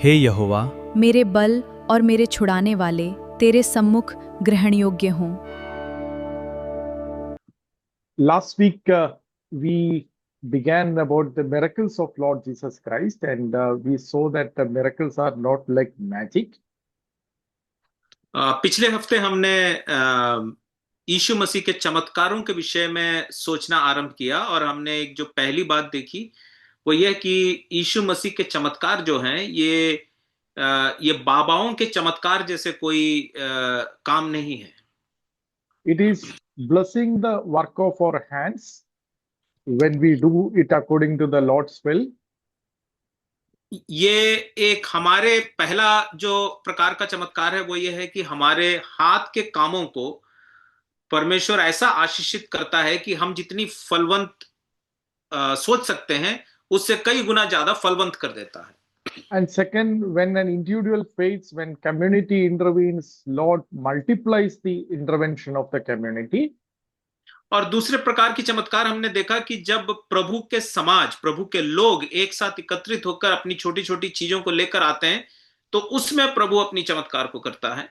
हे यहोवा, मेरे बल और मेरे छुड़ाने वाले तेरे सम्मुख ग्रहण योग्य हों। Last week, we began about the miracles of Lord Jesus Christ, and we saw that the miracles are not like magic. पिछले हफ्ते हमने यीशु मसीह के चमत्कारों के विषय में सोचना आरंभ किया और हमने एक जो पहली बात देखी वो यह कि यीशु मसीह के चमत्कार जो हैं ये बाबाओं के चमत्कार जैसे कोई काम नहीं है। It is blessing the work of our hands when we do it according to the Lord's will. ये एक हमारे पहला जो प्रकार का चमत्कार है वो ये है कि हमारे हाथ के कामों को परमेश्वर ऐसा आशीषित करता है कि हम जितनी फलवंत सोच सकते हैं उससे कई गुना ज्यादा फलवंत कर देता है। And second, when an individual faiths, when community intervenes, Lord multiplies the intervention of the community. और दूसरे प्रकार की चमत्कार हमने देखा कि जब प्रभु के समाज, प्रभु के लोग एक साथ एकत्रित होकर अपनी छोटी छोटी चीजों को लेकर आते हैं तो उसमें प्रभु अपनी चमत्कार को करता है।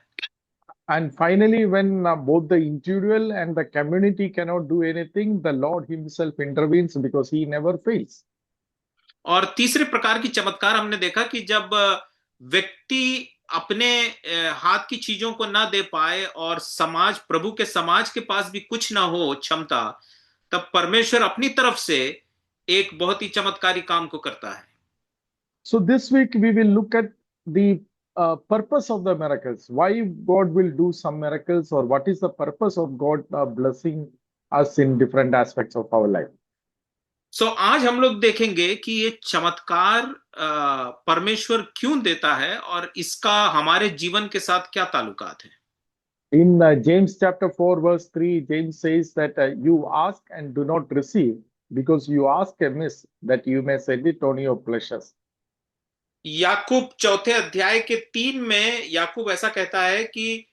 And finally, when both the individual and the community cannot do anything, the Lord himself intervenes because he never fails. और तीसरे प्रकार की चमत्कार हमने देखा कि जब व्यक्ति अपने हाथ की चीजों को ना दे पाए और समाज, प्रभु के समाज के पास भी कुछ ना हो क्षमता, तब परमेश्वर अपनी तरफ से एक बहुत ही चमत्कारी काम को करता है। So this week we will look at the purpose of the miracles. Why God will do some miracles, or what is the purpose of God blessing us in different aspects of our life. So आज हम लोग देखेंगे कि ये चमत्कार परमेश्वर क्यों देता है और इसका हमारे जीवन के साथ क्या ताल्लुकात है। In James chapter 4 verse 3, James says that you ask and do not receive because you ask amiss that you may spend it on your pleasures. याकूब चौथे अध्याय के 3 में याकूब ऐसा कहता है कि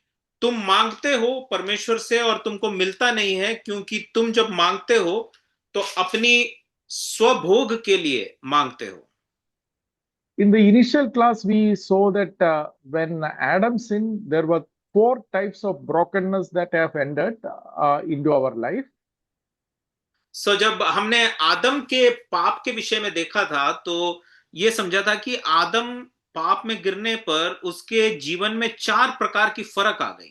तुम मांगते हो परमेश्वर से और तुमको मिलता नहीं है क्योंकि तुम जब मांगते हो तो अपनी स्वभोग के लिए मांगते हो। In the initial class, we saw that when Adam sinned, there were 4 types of brokenness that have entered into our life. So जब हमने आदम के पाप के विषय में देखा था तो ये समझा था कि आदम पाप में गिरने पर उसके जीवन में 4 प्रकार की फर्क आ गई।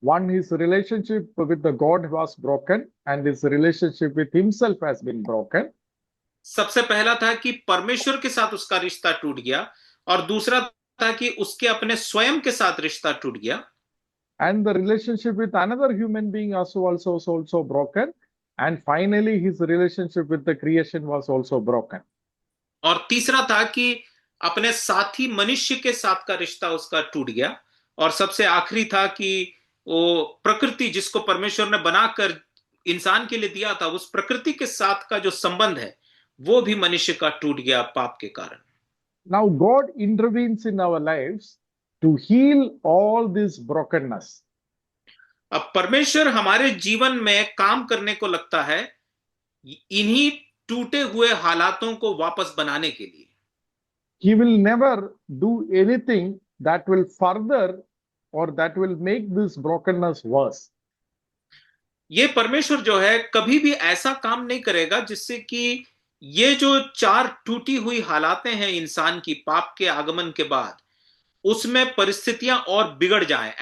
One, his relationship with the God was broken and his relationship with himself has been broken. सबसे पहला था कि परमेश्वर के साथ उसका रिश्ता टूट गया और दूसरा था कि उसके अपने स्वयं के साथ रिश्ता टूट गया। And the relationship with another human being was also broken. And finally, his relationship with the creation was also broken. और तीसरा था कि अपने साथी मनुष्य के साथ का रिश्ता उसका टूट गया और सबसे आखिरी था कि वो प्रकृति जिसको परमेश्वर ने बनाकर इंसान के लिए दिया था उस प्रकृति के साथ का जो संबंध है वो भी मनुष्य का टूट गया पाप के कारण। Now God intervenes in our lives to heal all this brokenness. अब परमेश्वर हमारे जीवन में काम करने को लगता है इन्हीं टूटे हुए हालातों को वापस बनाने के लिए। He will never do anything that will further or that will make this brokenness worse. ये परमेश्वर जो है कभी भी ऐसा काम नहीं करेगा जिससे कि ये जो 4 टूटी हुई हालातें हैं इंसान की पाप के आगमन के बाद उसमें परिस्थितियां और बिगड़ जाएं,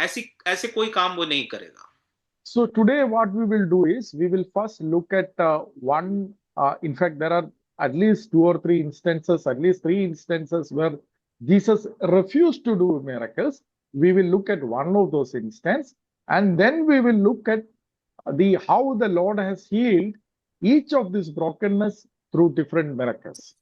ऐसे कोई काम वो नहीं करेगा। So today what we will do is we will first look at in fact there are at least 2 or 3 instances, at least 3 instances where Jesus refused to do miracles. We will look at one of those instances and then we will look at how the Lord has healed each of this brokenness through different miracles.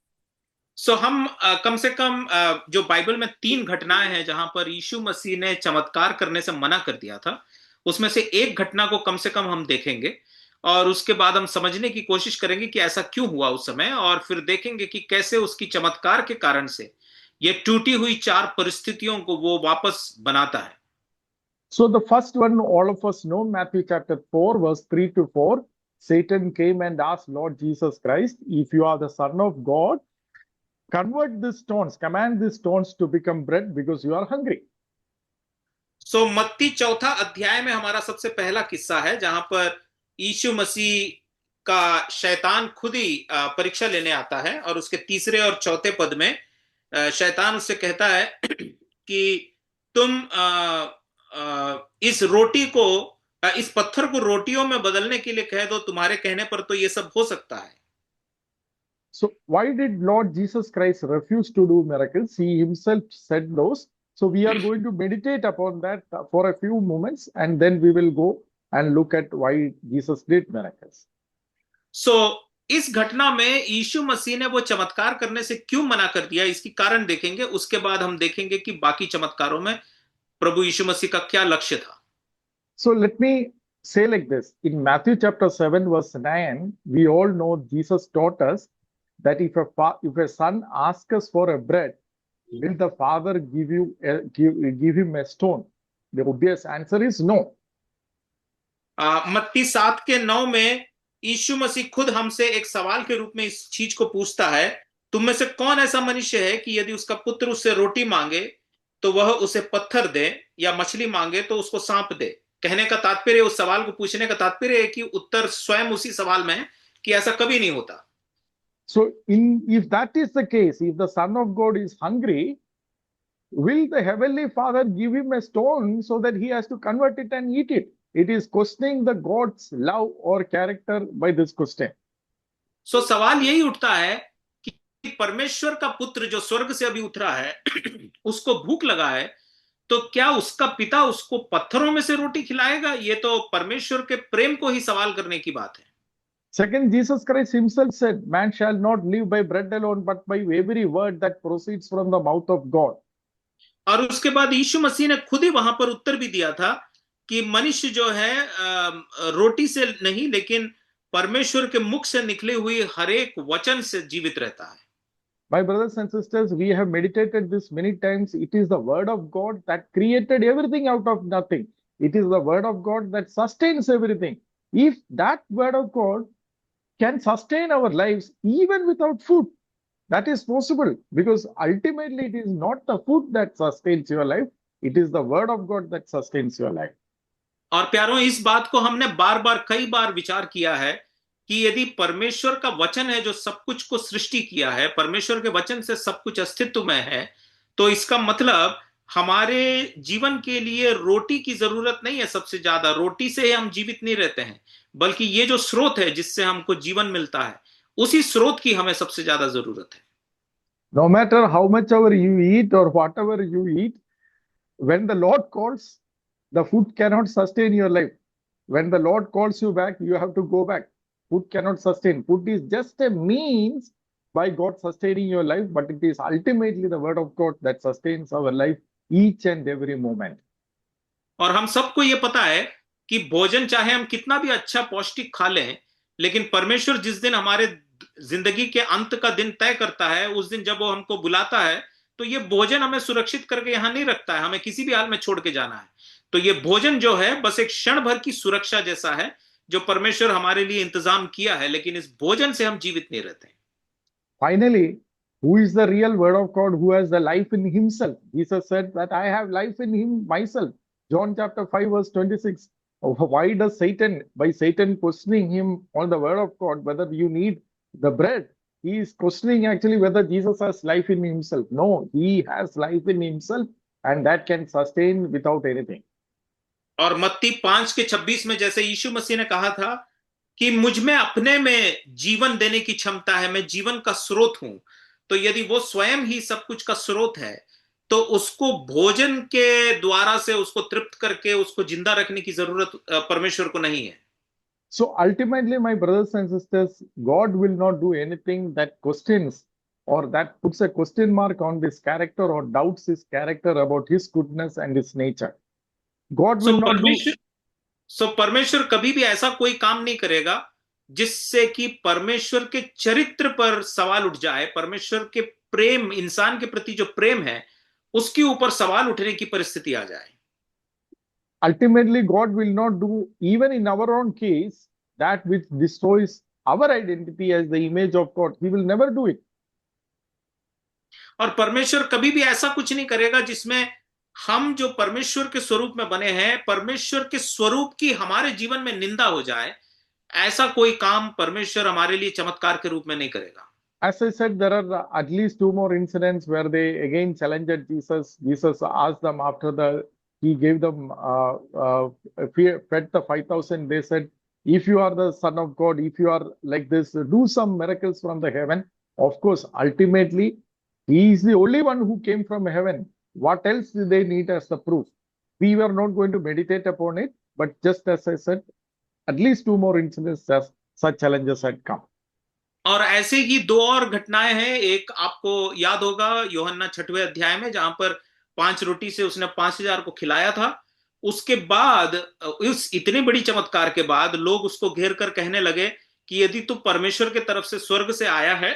So हम कम से कम जो Bible में 3 घटनाएं हैं जहां पर यीशु मसीह ने चमत्कार करने से मना कर दिया था उसमें से एक घटना को कम से कम हम देखेंगे और उसके बाद हम समझने की कोशिश करेंगे कि ऐसा क्यों हुआ उस समय और फिर देखेंगे कि कैसे उसकी चमत्कार के कारण से ये टूटी हुई 4 परिस्थितियों को वो वापस बनाता है। So the first one all of us know, Matthew chapter 4 verse 3 to 4, Satan came and asked Lord Jesus Christ, if you are the Son of God, convert these stones, command these stones to become bread because you are hungry. सो मत्ती चौथा अध्याय में हमारा सबसे पहला किस्सा है जहां पर यीशु मसीह का शैतान खुद ही परीक्षा लेने आता है, और उसके तीसरे और चौथे पद में शैतान उससे कहता है कि तुम इस रोटी को, इस पत्थर को रोटियों में बदलने के लिए कह दो, तुम्हारे कहने पर तो ये सब हो सकता है। So why did Lord Jesus Christ refuse to do miracles? He himself said those. So we are going to meditate upon that for a few moments, and then we will go and look at why Jesus did miracles. सो इस घटना में यीशु मसीह ने वो चमत्कार करने से क्यों मना कर दिया, इसकी कारण देखेंगे। उसके बाद हम देखेंगे कि बाकी चमत्कारों में प्रभु यीशु मसीह का क्या लक्ष्य था। So let me say like this. In Matthew chapter 7 verse 9, we all know Jesus taught us that if a son asks us for a bread, will the father give him a stone? The obvious answer is no. मत्ती 7:9 में यीशु मसीह खुद हमसे एक सवाल के रूप में इस चीज को पूछता है, तुम में से कौन ऐसा मनुष्य है कि यदि उसका पुत्र उससे रोटी मांगे तो वह उसे पत्थर दे, या मछली मांगे तो उसको सांप दे। कहने का तात्पर्य, उस सवाल को पूछने का तात्पर्य है कि उत्तर स्वयं उसी सवाल में है कि ऐसा कभी नहीं होता। So if that is the case, if the Son of God is hungry, will the Heavenly Father give him a stone so that he has to convert it and eat it? It is questioning the God's love or character by this question. So सवाल यही उठता है कि परमेश्वर का पुत्र जो स्वर्ग से अभी उतरा है उसको भूख लगा है, तो क्या उसका पिता उसको पत्थरों में से रोटी खिलाएगा? ये तो परमेश्वर के प्रेम को ही सवाल करने की बात है। Second, Jesus Christ himself said, man shall not live by bread alone, but by every word that proceeds from the mouth of God. और उसके बाद यीशु मसीह ने खुद ही वहां पर उत्तर भी दिया था कि मनुष्य जो है रोटी से नहीं, लेकिन परमेश्वर के मुख से निकले हुए हर एक वचन से जीवित रहता है। My brothers and sisters, we have meditated this many times. It is the word of God that created everything out of nothing. It is the word of God that sustains everything. If that word of God can sustain our lives even without food, that is possible, because ultimately it is not the food that sustains your life, it is the word of God that sustains your life. और प्यारों, इस बात को हमने बार बार कई बार विचार किया है कि यदि परमेश्वर का वचन है जो सब कुछ को सृष्टि किया है, परमेश्वर के वचन से सब कुछ अस्तित्व में है, तो इसका मतलब हमारे जीवन के लिए रोटी की जरूरत नहीं है। सबसे ज्यादा रोटी से हम जीवित नहीं रहते हैं, बल्कि ये जो स्रोत है जिससे हमको जीवन मिलता है, उसी स्रोत की हमें सबसे ज्यादा जरूरत है। No matter how much ever you eat or whatever you eat, when the Lord calls, the food cannot sustain your life. When the Lord calls you back, you have to go back. Food cannot sustain. Food is just a means by God sustaining your life, but it is ultimately the word of God that sustains our life each and every moment. और हम सबको ये पता है कि भोजन चाहे हम कितना भी अच्छा पौष्टिक खा लें, लेकिन परमेश्वर जिस दिन हमारे जिंदगी के अंत का दिन तय करता है, उस दिन जब वो हमको बुलाता है, तो ये भोजन हमें सुरक्षित करके यहां नहीं रखता है, हमें किसी भी हाल में छोड़ के जाना है। तो ये भोजन जो है बस एक क्षण भर की सुरक्षा जैसा है जो परमेश्वर हमारे लिए इंतजाम किया है, लेकिन इस भोजन से हम जीवित नहीं रहते। Finally, who is the real word of God who has the life in himself? Jesus said that I have life in him myself. John chapter 5 verse 26. Why does Satan, by Satan questioning him on the word of God, whether you need the bread, he is questioning actually whether Jesus has life in himself. No, he has life in himself, and that can sustain without anything. और मत्ती 5:26 में जैसे यीशु मसीह ने कहा था कि मुझ में अपने में जीवन देने की क्षमता है, मैं जीवन का स्रोत हूं, तो यदि वो स्वयं ही सब कुछ का स्रोत है, तो उसको भोजन के द्वारा से उसको तृप्त करके उसको जिंदा रखने की जरूरत परमेश्वर को नहीं है। So ultimately, my brothers and sisters, God will not do anything that questions or that puts a question mark on this character or doubts his character about his goodness and his nature. God will not do. परमेश्वर कभी भी ऐसा कोई काम नहीं करेगा जिससे कि परमेश्वर के चरित्र पर सवाल उठ जाए, परमेश्वर के प्रेम, इंसान के प्रति जो प्रेम है उसके ऊपर सवाल उठने की परिस्थिति आ जाए। Ultimately, God will not do, even in our own case, that which destroys our identity as the image of God. He will never do it. और परमेश्वर कभी भी ऐसा कुछ नहीं करेगा जिसमें हम जो परमेश्वर के स्वरूप में बने हैं, परमेश्वर के स्वरूप की हमारे जीवन में निंदा हो जाए। ऐसा कोई काम परमेश्वर हमारे लिए चमत्कार के रूप में नहीं करेगा। As I said, there are at least two more incidents where they again challenged Jesus. Jesus asked them after he gave them fed the 5,000. They said, "If you are the Son of God, if you are like this, do some miracles from the heaven." Of course, ultimately, he is the only one who came from heaven. What else do they need as the proof? We were not going to meditate upon it, but just as I said, at least two more incidents as such challenges had come. और ऐसे ही दो और घटनाएं हैं। एक आपको याद होगा यूहन्ना 6वें अध्याय में, जहां पर 5 रोटी से उसने 5,000 को खिलाया था। उसके बाद, उस इतनी बड़ी चमत्कार के बाद, लोग उसको घेर कर कहने लगे कि यदि तू परमेश्वर के तरफ से, स्वर्ग से आया है,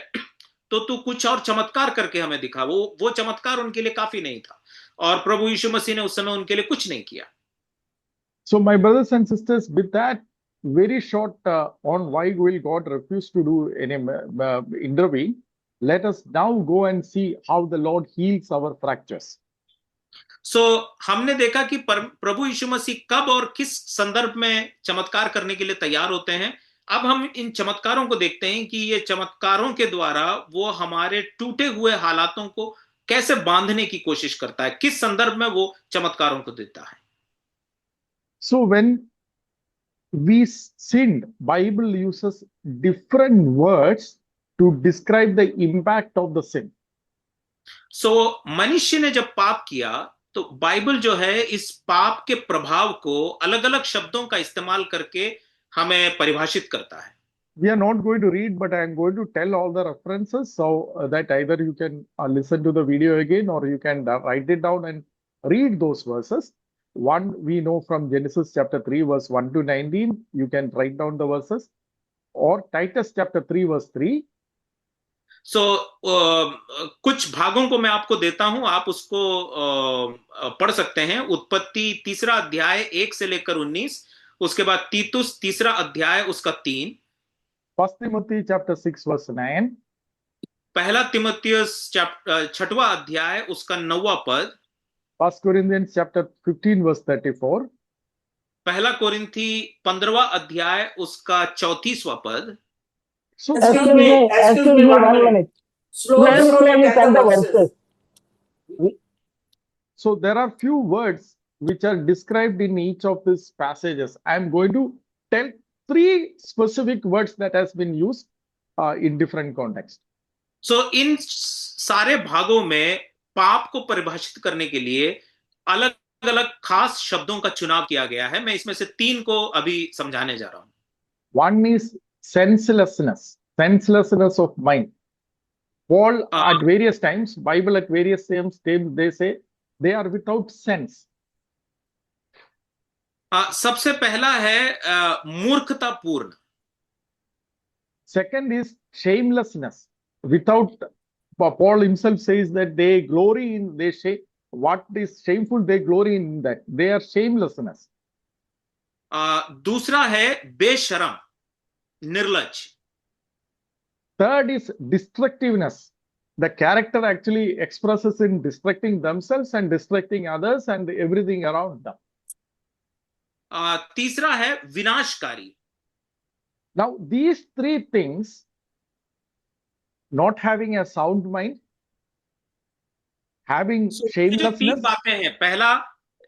तो तू कुछ और चमत्कार करके हमें दिखा। वो चमत्कार उनके लिए काफी नहीं था, और प्रभु यीशु मसीह ने उस समय उनके लिए कुछ नहीं किया। So my brothers and sisters, with that very short on why will God refuse to do any intervene, let us now go and see how the Lord heals our fractures. हमने देखा कि प्रभु यीशु मसीह कब और किस संदर्भ में चमत्कार करने के लिए तैयार होते हैं। अब हम इन चमत्कारों को देखते हैं कि ये चमत्कारों के द्वारा वो हमारे टूटे हुए हालातों को कैसे बांधने की कोशिश करता है, किस संदर्भ में वो चमत्कारों को देता है। So when we sinned, Bible uses different words to describe the impact of the sin. मनुष्य ने जब पाप किया तो बाइबल जो है इस पाप के प्रभाव को अलग अलग शब्दों का इस्तेमाल करके हमें परिभाषित करता है। We are not going to read, but I am going to tell all the references so that either you can listen to the video again or you can write it down and read those verses. One we know from Genesis chapter 3 verse 1 to 19. You can write down the verses, or Titus chapter 3 verse 3. कुछ भागों को मैं आपको देता हूं, आप उसको पढ़ सकते हैं। उत्पत्ति 3 अध्याय 1 से लेकर 19, उसके बाद तीतुस 3 अध्याय उसका 3, 1 Timothy chapter 6 verse 9, पहला तिमुथियुस 6वां अध्याय उसका 9वां पद, 1 Corinthians chapter 15 verse 34, पहला कोरिन्थी 15वां अध्याय उसका 34वां पद। So excuse me 1 minute. Slowly tell the verses. So there are few words which are described in each of these passages. I am going to tell 3 specific words that has been used in different contexts. इन सारे भागों में पाप को परिभाषित करने के लिए अलग अलग खास शब्दों का चुनाव किया गया है। मैं इसमें से 3 को अभी समझाने जा रहा हूं। One is senselessness of mind. Paul at various times, Bible at various times, they say they are without sense. सबसे पहला है मूर्खतापूर्ण। Second is shamelessness. Without, Paul himself says that they glory in, what is shameful, they glory in that. They are shamelessness. दूसरा है बेशरम, निर्लज। Third is destructiveness. The character actually expresses in destructing themselves and destructing others and everything around them. तीसरा है विनाशकारी। Now, these 3 things, not having a sound mind, having shamelessness. 3 बातें हैं। पहला,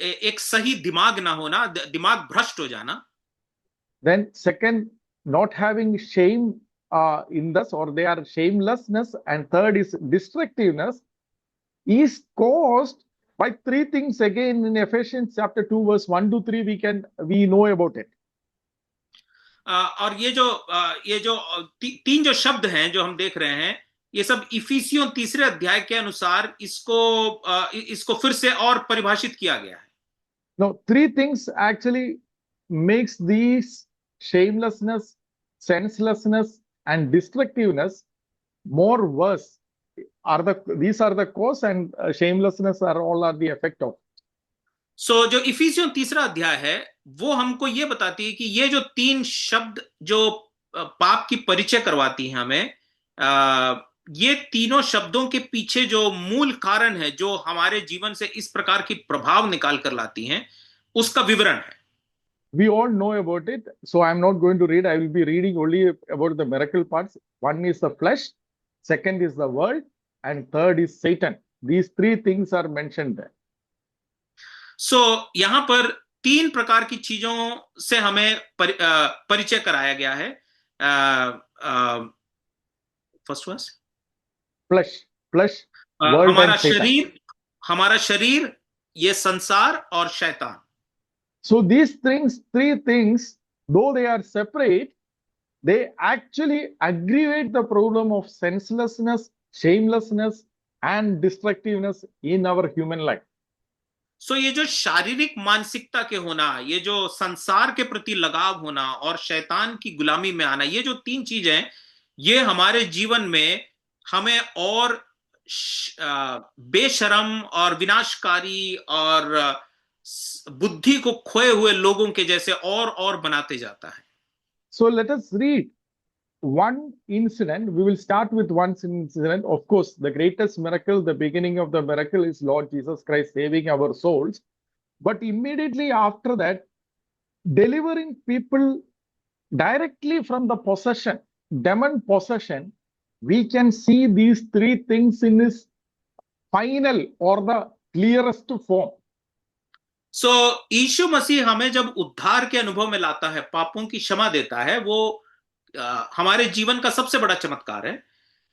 एक सही दिमाग ना होना, दिमाग भ्रष्ट हो जाना। Then second, not having shame in this, or they are shamelessness. And third is destructiveness, is caused by 3 things again in Ephesians chapter 2 verse 1 to 3. We know about it. और ये जो 3 जो शब्द हैं जो हम देख रहे हैं, ये सब इफिसियों 3 अध्याय के अनुसार इसको फिर से और परिभाषित किया गया है। Now, 3 things actually makes these shamelessness, senselessness, and destructiveness more worse. These are the cause, and shamelessness are the effect of. जो इफिसियों 3 अध्याय है वो हमको ये बताती है कि ये जो 3 शब्द जो पाप की परिचय करवाती है हमें, ये तीनों शब्दों के पीछे जो मूल कारण है, जो हमारे जीवन से इस प्रकार की प्रभाव निकाल कर लाती हैं, उसका विवरण है। We all know about it, so I'm not going to read. I will be reading only about the miracle parts. One is the flesh, second is the world, and third is Satan. These three things are mentioned there. सो यहां पर तीन प्रकार की चीजों से हमें परिचय कराया गया है। फर्स्ट वर्स, Flesh, world, हमारा and Satan. हमारा शरीर, ये संसार और शैतान। So these things, three things, though they are separate, they actually aggravate the problem of senselessness, shamelessness, and destructiveness in our human life. सो ये जो शारीरिक मानसिकता के होना, ये जो संसार के प्रति लगाव होना और शैतान की गुलामी में आना, ये जो तीन चीजें हैं, ये हमारे जीवन में हमें और बेशरम और विनाशकारी और बुद्धि को खोए हुए लोगों के जैसे और बनाते जाता है। So let us read one incident. We will start with one incident. Of course, the greatest miracle, the beginning of the miracle is Lord Jesus Christ saving our souls. But immediately after that, delivering people directly from the possession, demon possession, we can see these three things in his final or the clearest form. सो यीशु मसीह हमें जब उद्धार के अनुभव में लाता है, पापों की क्षमा देता है, वो हमारे जीवन का सबसे बड़ा चमत्कार है।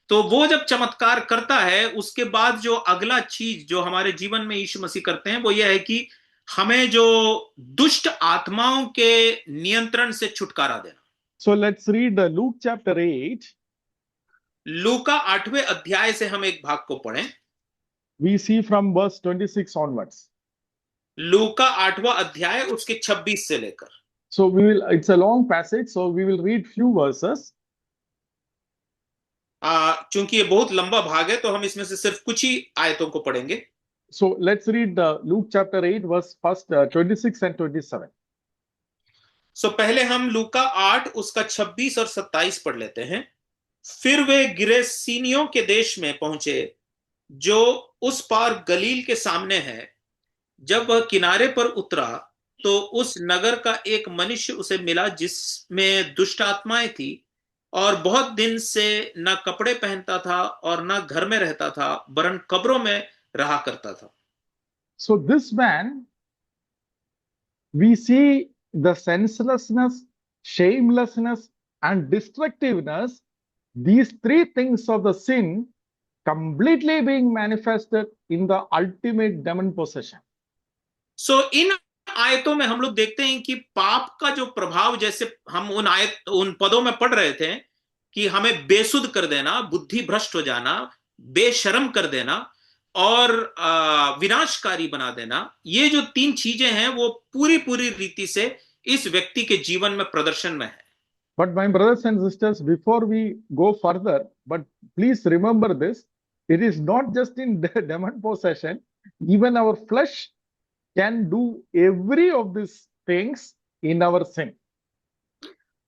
तो वो जब चमत्कार करता है, उसके बाद जो अगला चीज जो हमारे जीवन में यीशु मसीह करते हैं, वो ये है कि हमें जो दुष्ट आत्माओं के नियंत्रण से छुटकारा देना। So let's read Luke chapter 8. लूका 8वें अध्याय से हम एक भाग को पढ़ें। We see from verse 26 onwards. लूका 8वां अध्याय उसके 26 से लेकर। So it's a long passage, so we will read few verses. चूंकि ये बहुत लंबा भाग है, तो हम इसमें से सिर्फ कुछ ही आयतों को पढ़ेंगे। So let's read Luke chapter 8 verse 26 and 27. सो पहले हम लूका 8 उसका 26 और 27 पढ़ लेते हैं। फिर वे गिरेसीनियों के देश में पहुंचे, जो उस पार गलील के सामने है। जब वह किनारे पर उतरा, तो उस नगर का एक मनुष्य उसे मिला जिसमें दुष्ट आत्माएं थी, और बहुत दिन से न कपड़े पहनता था और न घर में रहता था, वरन कब्रों में रहा करता था। So this man, we see the senselessness, shamelessness, and destructiveness, these three things of the sin completely being manifested in the ultimate demon possession. सो इन आयतों में हम लोग देखते हैं कि पाप का जो प्रभाव, जैसे हम उन पदों में पढ़ रहे थे कि हमें बेसुध कर देना, बुद्धि भ्रष्ट हो जाना, बेशरम कर देना और विनाशकारी बना देना, ये जो तीन चीजें हैं वो पूरी रीति से इस व्यक्ति के जीवन में प्रदर्शन में है। But my brothers and sisters, before we go further, but please remember this, it is not just in demon possession, even our flesh can do every of these things in our sin.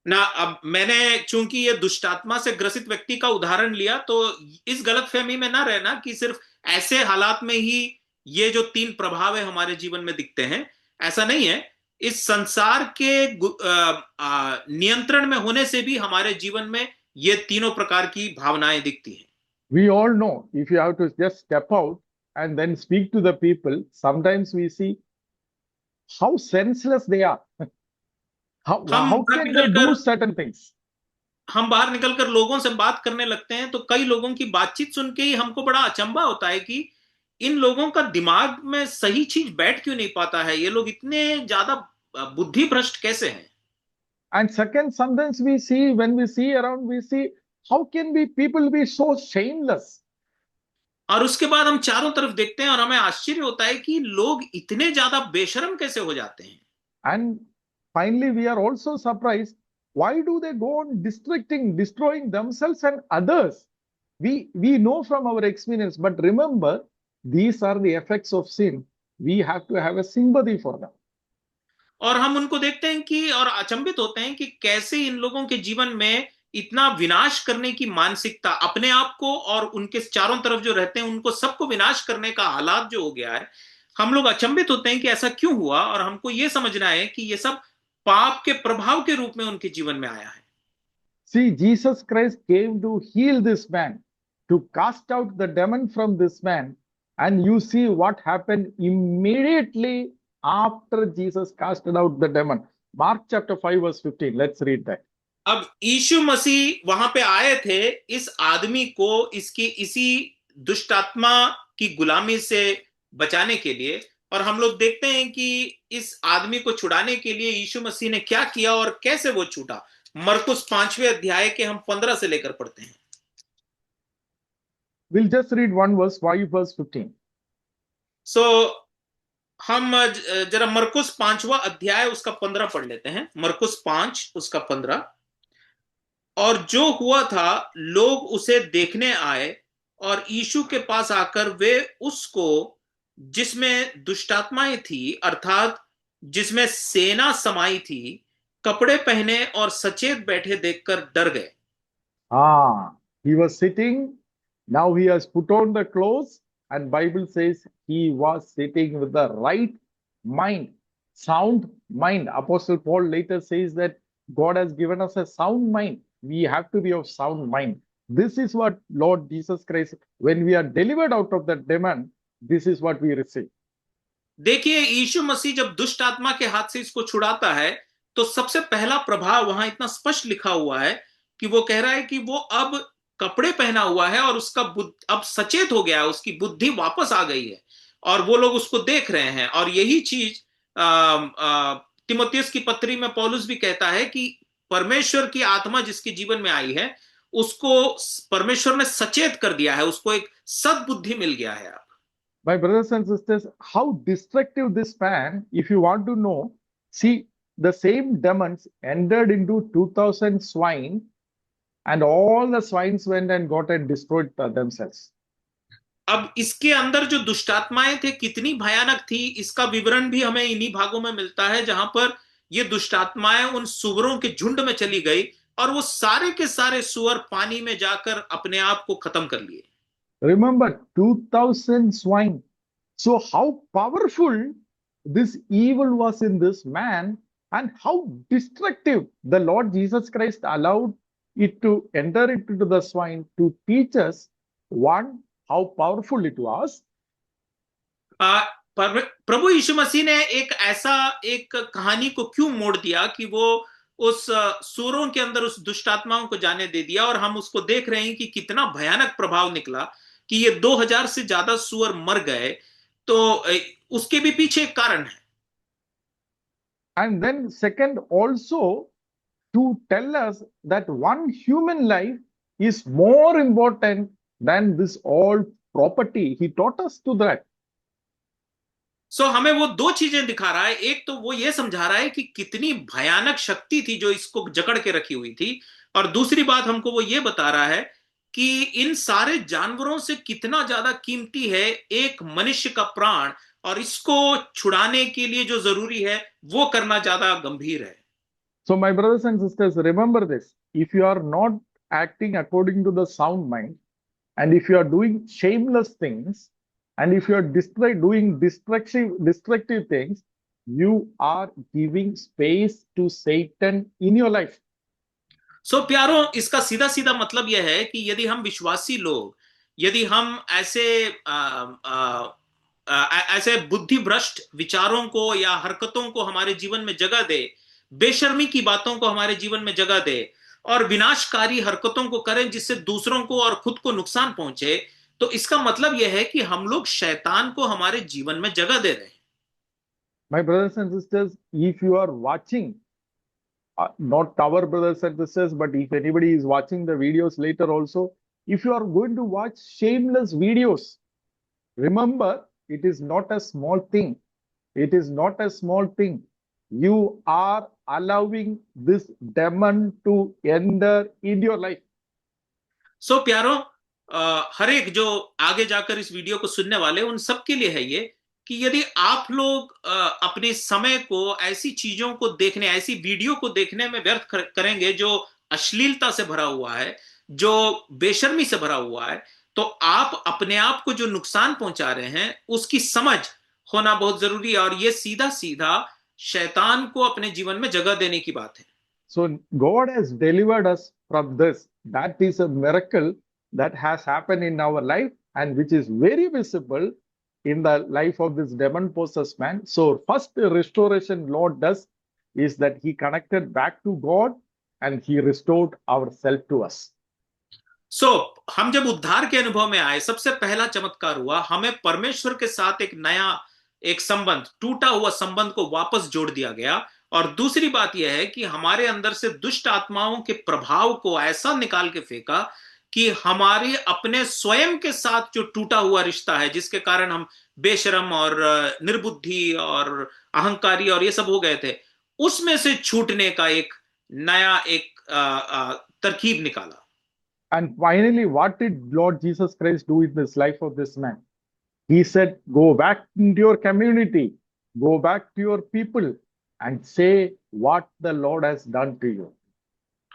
ना, अब मैंने चूंकि ये दुष्टात्मा से ग्रसित व्यक्ति का उदाहरण लिया, तो इस गलतफहमी में ना रहना कि सिर्फ ऐसे हालात में ही ये जो तीन प्रभाव है हमारे जीवन में दिखते हैं। ऐसा नहीं है। इस संसार के नियंत्रण में होने से भी हमारे जीवन में ये तीनों प्रकार की भावनाएं दिखती हैं। We all know, if you have to just step out and then speak to the people, sometimes we see how senseless they are. How can they do certain things? हम बाहर निकलकर लोगों से बात करने लगते हैं, तो कई लोगों की बातचीत सुन के ही हमको बड़ा अचंभा होता है कि इन लोगों का दिमाग में सही चीज बैठ क्यों नहीं पाता है, ये लोग इतने ज्यादा बुद्धि भ्रष्ट कैसे हैं। And second, sometimes we see, when we see around, we see how can people be so shameless? और उसके बाद हम चारों तरफ देखते हैं और हमें आश्चर्य होता है कि लोग इतने ज्यादा बेशरम कैसे हो जाते हैं। And finally, we are also surprised, why do they go on destroying themselves and others? We know from our experience, but remember, these are the effects of sin. We have to have a sympathy for them. और हम उनको देखते हैं कि और अचंभित होते हैं कि कैसे इन लोगों के जीवन में इतना विनाश करने की मानसिकता, अपने आप को और उनके चारों तरफ जो रहते हैं उनको सबको विनाश करने का हालात जो हो गया है, हम लोग अचंभित होते हैं कि ऐसा क्यों हुआ, और हमको ये समझना है कि ये सब पाप के प्रभाव के रूप में उनके जीवन में आया है। See, Jesus Christ came to heal this man, to cast out the demon from this man. And you see what happened immediately after Jesus casted out the demon. Mark chapter 5, verse 15. Let's read that. अब यीशु मसीह वहां पे आए थे इस आदमी को इसकी इसी दुष्ट आत्मा की गुलामी से बचाने के लिए, और हम लोग देखते हैं कि इस आदमी को छुड़ाने के लिए यीशु मसीह ने क्या किया और कैसे वो छूटा। मरकुस 5वें अध्याय के हम 15 से लेकर पढ़ते हैं। We'll just read one verse, 5 verse 15. सो हम जरा मरकुस 5वां अध्याय उसका 15 पढ़ लेते हैं। मरकुस 5 उसका 15। और जो हुआ था, लोग उसे देखने आए और यीशु के पास आकर वे उसको, जिसमें दुष्टात्माएं थी अर्थात जिसमें सेना समाई थी, कपड़े पहने और सचेत बैठे देखकर डर गए। He was sitting, now he has put on the clothes, and Bible says he was sitting with the right mind, sound mind. Apostle Paul later says that God has given us a sound mind. We have to be of sound mind. This is what Lord Jesus Christ, when we are delivered out of the demon, this is what we receive. देखिए, यीशु मसीह जब दुष्ट आत्मा के हाथ से इसको छुड़ाता है तो सबसे पहला प्रभाव वहां इतना स्पष्ट लिखा हुआ है कि वो कह रहा है कि वो अब कपड़े पहना हुआ है और उसका अब सचेत हो गया है, उसकी बुद्धि वापस आ गई है और वो लोग उसको देख रहे हैं। और यही चीज तीमुथियुस की पत्री में पौलुस भी कहता है कि परमेश्वर की आत्मा जिसके जीवन में आई है उसको परमेश्वर ने सचेत कर दिया है, उसको एक सद्बुद्धि मिल गया है। My brothers and sisters, how destructive this man, if you want to know, see, the same demons entered into 2000 swine, and all the swines went and got and destroyed themselves. अब इसके अंदर जो दुष्टात्माएं थे कितनी भयानक थी, इसका विवरण भी हमें इन्हीं भागों में मिलता है जहां पर ये दुष्टात्माएं उन सुअरों के झुंड में चली गई और वो सारे के सारे सुअर पानी में जाकर अपने आप को खत्म कर लिए। Remember, 2000 swine. So how powerful this evil was in this man, and how destructive the Lord Jesus Christ allowed it to enter into the swine to teach us, one, how powerful it was. प्रभु यीशु मसीह ने एक कहानी को क्यों मोड़ दिया कि वो उस सूरों के अंदर उस दुष्टात्माओं को जाने दे दिया, और हम उसको देख रहे हैं कि कितना भयानक प्रभाव निकला कि ये 2000 से ज्यादा सूअर मर गए। तो उसके भी पीछे एक कारण है। And then second, also to tell us that one human life is more important than this all property. He taught us to that. सो हमें वो दो चीजें दिखा रहा है। एक तो वो ये समझा रहा है कि कितनी भयानक शक्ति थी जो इसको जकड़ के रखी हुई थी, और दूसरी बात हमको वो ये बता रहा है कि इन सारे जानवरों से कितना ज्यादा कीमती है एक मनुष्य का प्राण, और इसको छुड़ाने के लिए जो जरूरी है वो करना ज्यादा गंभीर है। So my brothers and sisters, remember this. If you are not acting according to the sound mind, and if you are doing shameless things, and if you are doing destructive things, you are giving space to Satan in your life. सो प्यारों, इसका सीधा सीधा मतलब यह है कि यदि हम विश्वासी लोग, यदि हम ऐसे बुद्धि भ्रष्ट विचारों को या हरकतों को हमारे जीवन में जगह दे, बेशर्मी की बातों को हमारे जीवन में जगह दे और विनाशकारी हरकतों को करें जिससे दूसरों को और खुद को नुकसान पहुंचे, तो इसका मतलब यह है कि हम लोग शैतान को हमारे जीवन में जगह दे रहे हैं। My brothers and sisters, if you are watching, not our brothers and sisters, but if anybody is watching the videos later also, if you are going to watch shameless videos, remember, it is not a small thing. It is not a small thing. You are allowing this demon to enter in your life. सो प्यारों, हर एक जो आगे जाकर इस video को सुनने वाले उन सब के लिए है ये कि यदि आप लोग अपने समय को ऐसी चीजों को देखने, ऐसी वीडियो को देखने में व्यर्थ करेंगे जो अश्लीलता से भरा हुआ है, जो बेशर्मी से भरा हुआ है, तो आप अपने आप को जो नुकसान पहुंचा रहे हैं उसकी समझ होना बहुत जरूरी है। और ये सीधा सीधा शैतान को अपने जीवन में जगह देने की बात है। So God has delivered us from this. That is a miracle that has happened in our life and which is very visible in the life of this demon possessed man. So first restoration Lord does is that he connected back to God and he restored ourselves to us. सो हम जब उद्धार के अनुभव में आए, सबसे पहला चमत्कार हुआ, हमें परमेश्वर के साथ एक नया एक संबंध, टूटा हुआ संबंध को वापस जोड़ दिया गया। और दूसरी बात यह है कि हमारे अंदर से दुष्ट आत्माओं के प्रभाव को ऐसा निकाल के फेंका कि हमारे अपने स्वयं के साथ जो टूटा हुआ रिश्ता है, जिसके कारण हम बेशरम और निर्बुद्धि और अहंकारी और ये सब हो गए थे, उसमें से छूटने का एक नया एक तरकीब निकाला। And finally, what did Lord Jesus Christ do in this life of this man? He said, go back into your community, go back to your people and say what the Lord has done to you.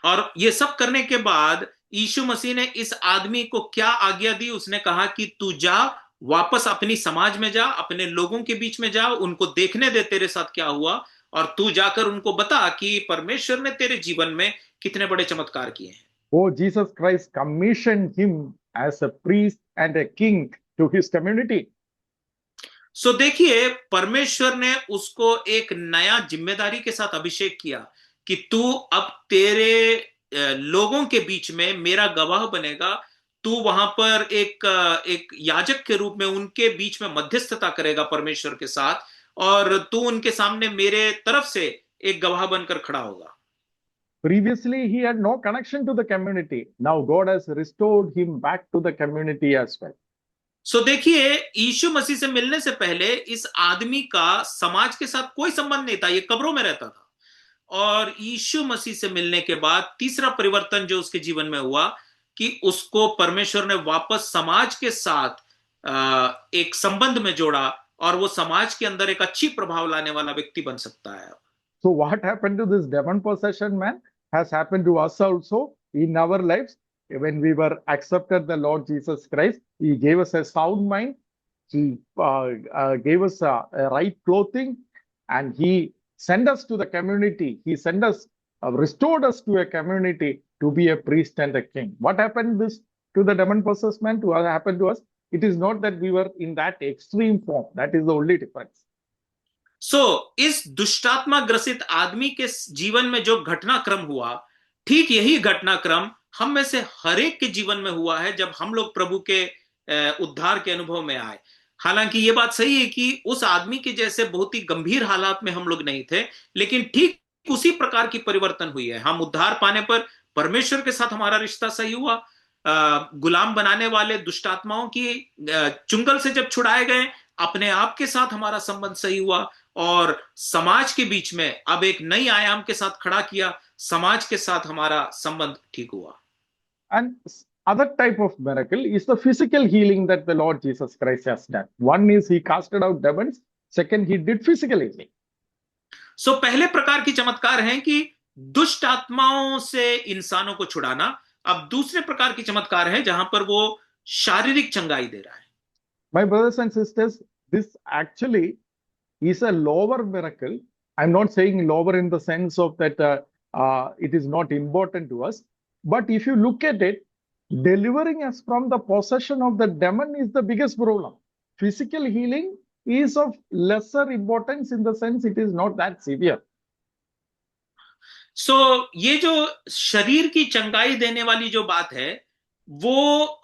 और ये सब करने के बाद यीशु मसीह ने इस आदमी को क्या आज्ञा दी? उसने कहा कि तू जा, वापस अपनी समाज में जा, अपने लोगों के बीच में जा, उनको देखने दे तेरे साथ क्या हुआ, और तू जाकर उनको बता कि परमेश्वर ने तेरे जीवन में कितने बड़े चमत्कार किए हैं। Oh, Jesus Christ commissioned him as a priest and a king to his community. सो देखिए, परमेश्वर ने उसको एक नया जिम्मेदारी के साथ अभिषेक किया कि तू अब तेरे लोगों के बीच में मेरा गवाह बनेगा। तू वहां पर एक याजक के रूप में उनके बीच में मध्यस्थता करेगा परमेश्वर के साथ, और तू उनके सामने मेरे तरफ से एक गवाह बनकर खड़ा होगा। Previously, he had no connection to the community. Now God has restored him back to the community as well. सो देखिए, यीशु मसीह से मिलने से पहले इस आदमी का समाज के साथ कोई संबंध नहीं था, ये कब्रों में रहता था। और यीशु मसीह से मिलने के बाद तीसरा परिवर्तन जो उसके जीवन में हुआ कि उसको परमेश्वर ने वापस समाज के साथ एक संबंध में जोड़ा, और वो समाज के अंदर एक अच्छी प्रभाव लाने वाला व्यक्ति बन सकता है। So what happened to this demon possession man has happened to us also in our lives. When we were accepted the Lord Jesus Christ, he gave us a sound mind, he gave us a right clothing, and he sent us to the community. He sent us, restored us to a community to be a priest and a king. What happened this to the demon possessed man? To happened to us? It is not that we were in that extreme form. That is the only difference. सो इस दुष्टात्मा ग्रसित आदमी के जीवन में जो घटनाक्रम हुआ, ठीक यही घटनाक्रम हम में से हर एक के जीवन में हुआ है जब हम लोग प्रभु के उद्धार के अनुभव में आए। हालांकि ये बात सही है कि उस आदमी के जैसे बहुत ही गंभीर हालात में हम लोग नहीं थे, लेकिन ठीक उसी प्रकार की परिवर्तन हुई है। हम उद्धार पाने पर परमेश्वर के साथ हमारा रिश्ता सही हुआ, गुलाम बनाने वाले दुष्टात्माओं की चुंगल से जब छुड़ाए गए, अपने आप के साथ हमारा संबंध सही हुआ, और समाज के बीच में अब एक नई आयाम के साथ खड़ा किया, समाज के साथ हमारा संबंध ठीक हुआ। And other type of miracle is the physical healing that the Lord Jesus Christ has done. One is he casted out demons. Second, he did physical healing. सो पहले प्रकार की चमत्कार हैं कि दुष्ट आत्माओं से इंसानों को छुड़ाना। अब दूसरे प्रकार की चमत्कार है जहां पर वो शारीरिक चंगाई दे रहा है। My brothers and sisters, this actually is a lower miracle. I'm not saying lower in the sense of that it is not important to us. But if you look at it, delivering us from the possession of the demon is the biggest problem. Physical healing is of lesser importance in the sense it is not that severe. सो ये जो शरीर की चंगाई देने वाली जो बात है, वो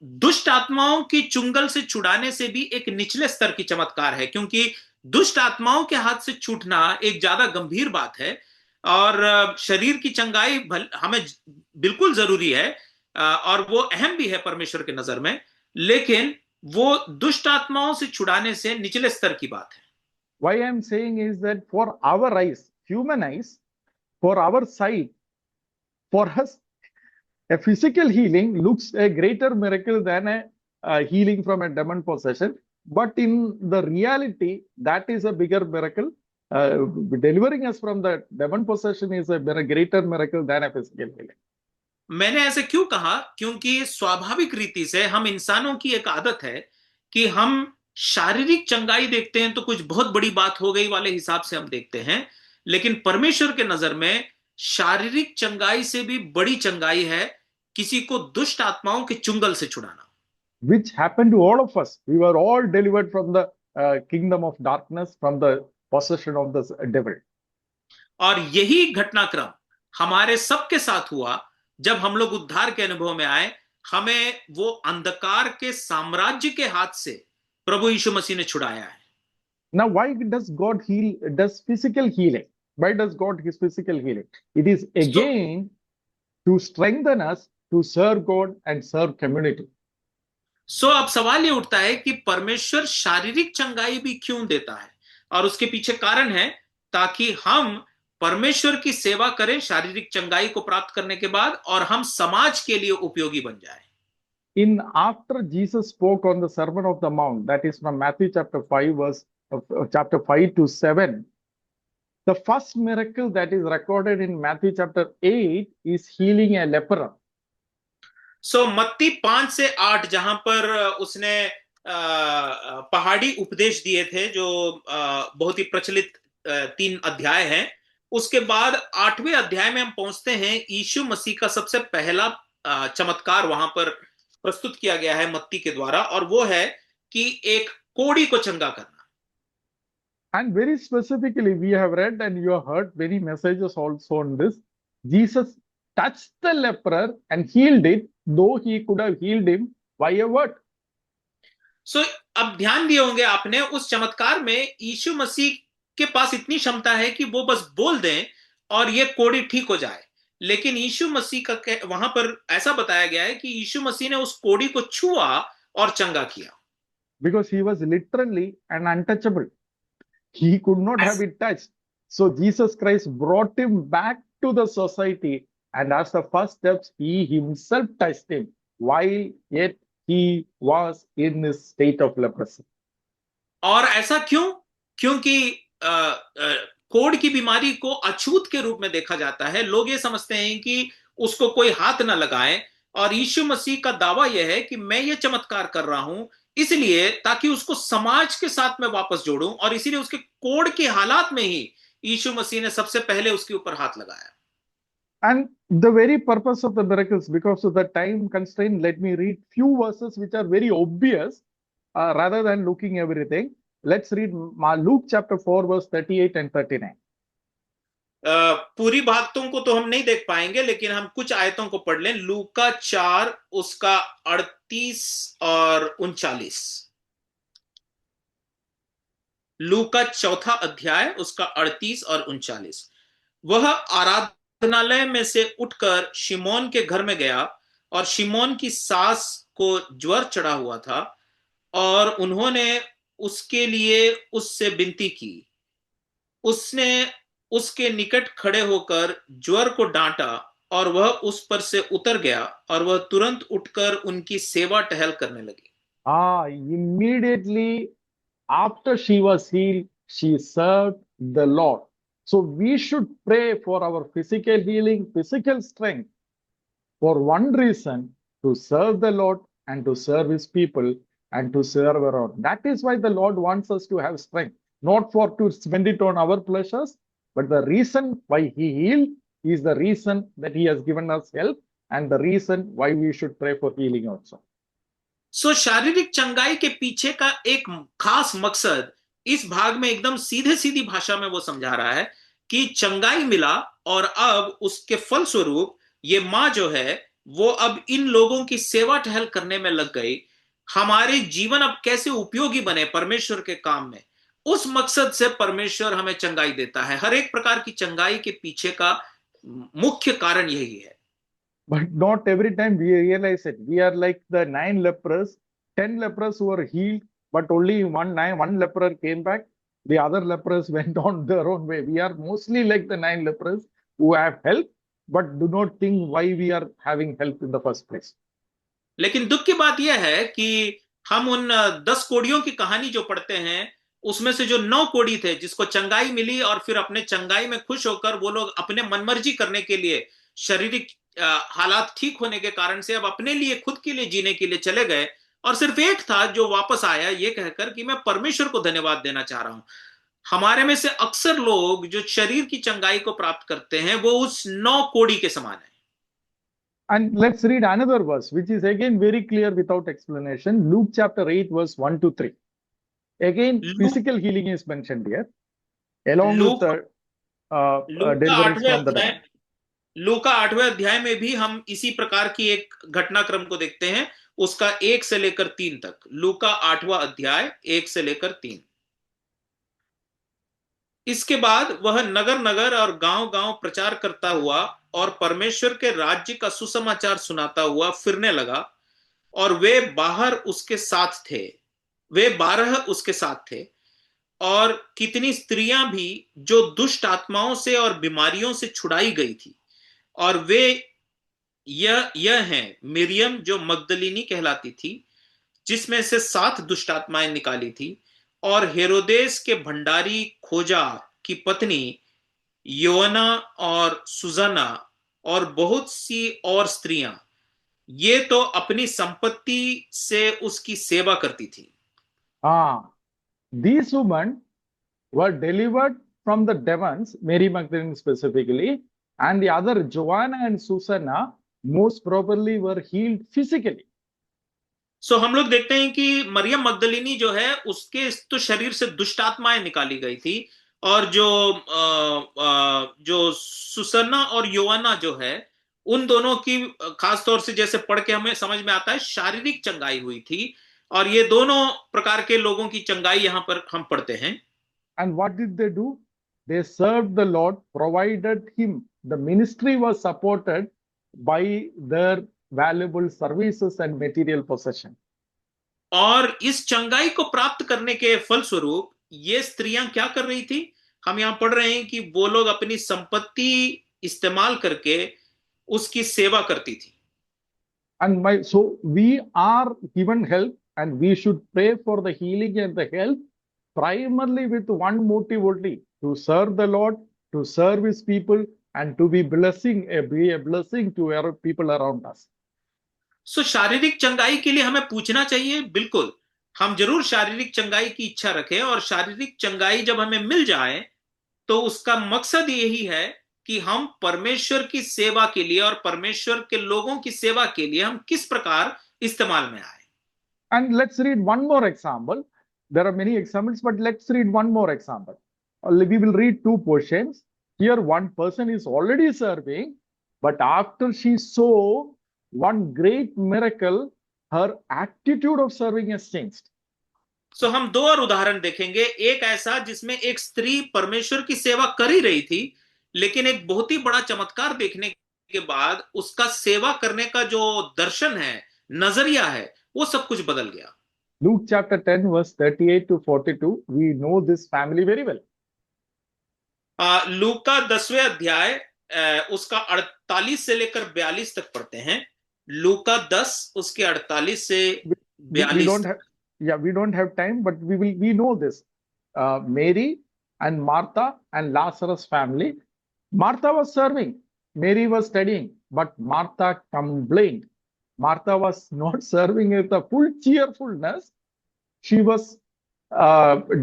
दुष्ट आत्माओं की चुंगल से छुड़ाने से भी एक निचले स्तर की चमत्कार है, क्योंकि दुष्ट आत्माओं के हाथ से छूटना एक ज्यादा गंभीर बात है। और शरीर की चंगाई हमें बिल्कुल जरूरी है, और वो अहम भी है परमेश्वर के नजर में, लेकिन वो दुष्ट आत्माओं से छुड़ाने से निचले स्तर की बात है। Why I am saying is that for our eyes, human eyes, for our sight, for us, a physical healing looks a greater miracle than a healing from a demon possession. But in the reality, that is a bigger miracle delivering us from the demon possession is a greater miracle than a physical healing. मैंने ऐसे क्यों कहा? क्योंकि स्वाभाविक रीति से हम इंसानों की एक आदत है कि हम शारीरिक चंगाई देखते हैं तो कुछ बहुत बड़ी बात हो गई वाले हिसाब से हम देखते हैं, लेकिन परमेश्वर के नजर में शारीरिक चंगाई से भी बड़ी चंगाई है किसी को दुष्ट आत्माओं के चुंगल से छुड़ाना, which happened to all of us. We were all delivered from the kingdom of darkness, from the possession of the devil. और यही घटनाक्रम हमारे सबके साथ हुआ जब हम लोग उद्धार के अनुभव में आए। हमें वो अंधकार के साम्राज्य के हाथ से प्रभु यीशु मसीह ने छुड़ाया है। Now, why does God does physical healing? Why does God his physical healing? It is again to strengthen us to serve God and serve community. सो अब सवाल ये उठता है कि परमेश्वर शारीरिक चंगाई भी क्यों देता है, और उसके पीछे कारण है ताकि हम परमेश्वर की सेवा करें शारीरिक चंगाई को प्राप्त करने के बाद, और हम समाज के लिए उपयोगी बन जाएं। In after Jesus spoke on the Sermon of the Mount, that is from Matthew chapter 5 verse chapter 5 to 7, the first miracle that is recorded in Matthew chapter 8 is healing a leper. सो मत्ती 5 से 8 जहां पर उसने पहाड़ी उपदेश दिए थे, जो बहुत ही प्रचलित 3 अध्याय हैं, उसके बाद 8वें अध्याय में हम पहुंचते हैं। यीशु मसीह का सबसे पहला चमत्कार वहां पर प्रस्तुत किया गया है मत्ती के द्वारा, और वो है कि एक कोढ़ी को चंगा करना। And very specifically, we have read and you have heard many messages also on this. Jesus touched the leper and healed it, though he could have healed him by a word. सो अब ध्यान दिए होंगे आपने, उस चमत्कार में यीशु मसीह के पास इतनी क्षमता है कि वो बस बोल दें और ये कोढ़ी ठीक हो जाए, लेकिन यीशु मसीह का वहां पर ऐसा बताया गया है कि यीशु मसीह ने उस कोढ़ी को छुआ और चंगा किया। Because he was literally an untouchable. He could not have it touched. So Jesus Christ brought him back to the society, and as the first steps, he himself touched him while yet he was in this state of leprosy. और ऐसा क्यों? क्योंकि कोढ़ की बीमारी को अछूत के रूप में देखा जाता है। लोग ये समझते हैं कि उसको कोई हाथ ना लगाए, और यीशु मसीह का दावा यह है कि मैं ये चमत्कार कर रहा हूं इसलिए ताकि उसको समाज के साथ में वापस जोड़ूं, और इसीलिए उसके कोढ़ के हालात में ही यीशु मसीह ने सबसे पहले उसके ऊपर हाथ लगाया। And the very purpose of the miracles, because of the time constraint, let me read few verses which are very obvious rather than looking everything. Let's read Luke chapter 4 verse 38 and 39. पूरी बातों को तो हम नहीं देख पाएंगे, लेकिन हम कुछ आयतों को पढ़ लें। लूका 4 उसका 38 और 39। लूका 4 अध्याय उसका 38 और 39। वह आराधनालय में से उठकर शिमोन के घर में गया, और शिमोन की सास को ज्वर चढ़ा हुआ था, और उन्होंने उसके लिए उससे विनती की। उसने उसके निकट खड़े होकर ज्वर को डांटा, और वह उस पर से उतर गया, और वह तुरंत उठकर उनकी सेवा टहल करने लगी। Immediately after she was healed, she served the Lord. So we should pray for our physical healing, physical strength, for one reason, to serve the Lord and to serve his people and to serve our own. That is why the Lord wants us to have strength, not for to spend it on our pleasures, but the reason why he healed is the reason that he has given us health, and the reason why we should pray for healing also. सो शारीरिक चंगाई के पीछे का एक खास मकसद इस भाग में एकदम सीधे सीधी भाषा में वो समझा रहा है कि चंगाई मिला, और अब उसके फल स्वरूप ये माँ जो है वो अब इन लोगों की सेवा टहल करने में लग गई। हमारे जीवन अब कैसे उपयोगी बने परमेश्वर के काम में, उस मकसद से परमेश्वर हमें चंगाई देता है। हर एक प्रकार की चंगाई के पीछे का मुख्य कारण यही है। But not every time we realize it. We are like the 9 lepers, 10 lepers who were healed, but only one leper came back. The other lepers went on their own way. We are mostly like the 9 lepers who have help, but do not think why we are having help in the first place. लेकिन दुख की बात यह है कि हम उन 10 कोढ़ियों की कहानी जो पढ़ते हैं उसमें से जो 9 कोढ़ी थे जिसको चंगाई मिली, और फिर अपने चंगाई में खुश होकर वो लोग अपने मनमर्जी करने के लिए, शारीरिक हालात ठीक होने के कारण से अब अपने लिए, खुद के लिए जीने के लिए चले गए, और सिर्फ एक था जो वापस आया ये कहकर कि मैं परमेश्वर को धन्यवाद देना चाह रहा हूं। हमारे में से अक्सर लोग जो शरीर की चंगाई को प्राप्त करते हैं वो उस 9 कोढ़ी के समान है। And let's read another verse, which is again very clear without explanation. Luke chapter 8, verse 1 to 3. Again, look physical healing is mentioned here, along with look look का deliverance 8वें from the अध्याय devil. लूका 8वें अध्याय में भी हम इसी प्रकार की एक घटनाक्रम को देखते हैं, उसका 1 से लेकर 3 तक। लूका 8वां अध्याय 1 से लेकर 3। इसके बाद वह नगर नगर और गांव गांव प्रचार करता हुआ और परमेश्वर के राज्य का सुसमाचार सुनाता हुआ फिरने लगा, और वे 12 उसके साथ थे, और कितनी स्त्रियां भी जो दुष्ट आत्माओं से और बीमारियों से छुड़ाई गई थी, और वे यह हैं मिरियम जो मगदलिनी कहलाती थी, जिसमें से 7 दुष्ट आत्माएं निकाली थी, और हेरोदेस के भंडारी खोजा की पत्नी योना और सुजाना, और बहुत सी और स्त्रियां, ये तो अपनी संपत्ति से उसकी सेवा करती थी। These women were delivered from the demons, Mary Magdalene specifically, and the other Joanna and Susanna most probably were healed physically. सो हम लोग देखते हैं कि मरियम मगदलिनी जो है उसके तो शरीर से दुष्ट आत्माएं निकाली गई थी, और जो सुसन्ना और योवाना जो है उन दोनों की खास तौर से जैसे पढ़ के हमें समझ में आता है शारीरिक चंगाई हुई थी, और ये दोनों प्रकार के लोगों की चंगाई यहाँ पर हम पढ़ते हैं। And what did they do? They served the Lord, provided him. The ministry was supported by their valuable services and material possession. और इस चंगाई को प्राप्त करने के फलस्वरूप ये स्त्रियां क्या कर रही थी? हम यहां पढ़ रहे हैं कि वो लोग अपनी संपत्ति इस्तेमाल करके उसकी सेवा करती थी। And so we are given help, and we should pray for the healing and the help primarily with one motive only: to serve the Lord, to serve his people, and to be a blessing to our people around us. सो शारीरिक चंगाई के लिए हमें पूछना चाहिए, बिल्कुल हम जरूर शारीरिक चंगाई की इच्छा रखें, और शारीरिक चंगाई जब हमें मिल जाए तो उसका मकसद यही है कि हम परमेश्वर की सेवा के लिए और परमेश्वर के लोगों की सेवा के लिए हम किस प्रकार इस्तेमाल में आए। And let's read one more example. There are many examples, but let's read one more example. We will read 2 portions. Here, one person is already serving, but after she saw one great miracle, her attitude of serving has changed. सो हम 2 और उदाहरण देखेंगे। एक ऐसा जिसमें एक स्त्री परमेश्वर की सेवा कर ही रही थी, लेकिन एक बहुत ही बड़ा चमत्कार देखने के बाद उसका सेवा करने का जो दर्शन है, नजरिया है, वो सब कुछ बदल गया। Luke chapter 10, verse 38 to 42. We know this family very well. Look का 10वें अध्याय उसका 48 से लेकर 42 तक पढ़ते हैं। लूक का 10 उसके 48 से 42 तक। We don't have time, but we know this. Mary and Martha and Lazarus family. Martha was serving, Mary was studying, but Martha complained. Martha was not serving with a full cheerfulness. She was